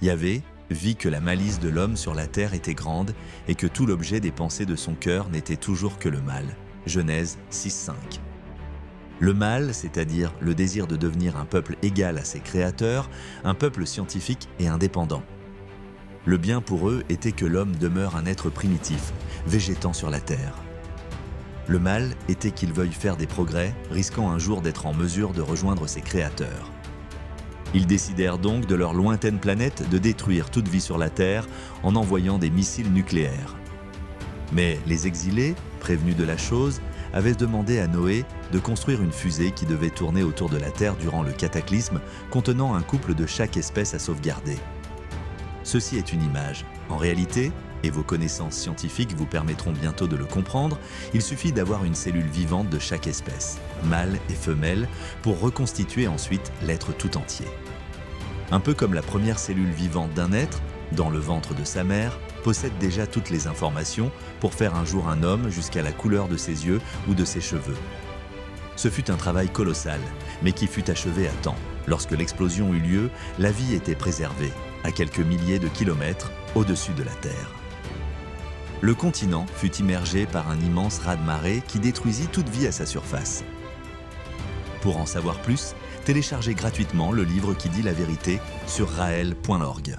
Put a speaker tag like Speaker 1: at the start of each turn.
Speaker 1: Yahvé vit que la malice de l'homme sur la terre était grande et que tout l'objet des pensées de son cœur n'était toujours que le mal. Genèse 6:5. Le mal, c'est-à-dire le désir de devenir un peuple égal à ses créateurs, un peuple scientifique et indépendant. Le bien pour eux était que l'homme demeure un être primitif, végétant sur la terre. Le mal était qu'il veuille faire des progrès, risquant un jour d'être en mesure de rejoindre ses créateurs. Ils décidèrent donc de leur lointaine planète de détruire toute vie sur la Terre en envoyant des missiles nucléaires. Mais les exilés, prévenus de la chose, avaient demandé à Noé de construire une fusée qui devait tourner autour de la Terre durant le cataclysme, contenant un couple de chaque espèce à sauvegarder. Ceci est une image. En réalité, et vos connaissances scientifiques vous permettront bientôt de le comprendre, il suffit d'avoir une cellule vivante de chaque espèce, mâle et femelle, pour reconstituer ensuite l'être tout entier. Un peu comme la première cellule vivante d'un être, dans le ventre de sa mère, possède déjà toutes les informations pour faire un jour un homme jusqu'à la couleur de ses yeux ou de ses cheveux. Ce fut un travail colossal, mais qui fut achevé à temps. Lorsque l'explosion eut lieu, la vie était préservée, à quelques milliers de kilomètres au-dessus de la Terre. Le continent fut immergé par un immense raz-de-marée qui détruisit toute vie à sa surface. Pour en savoir plus, téléchargez gratuitement le livre qui dit la vérité sur raël.org.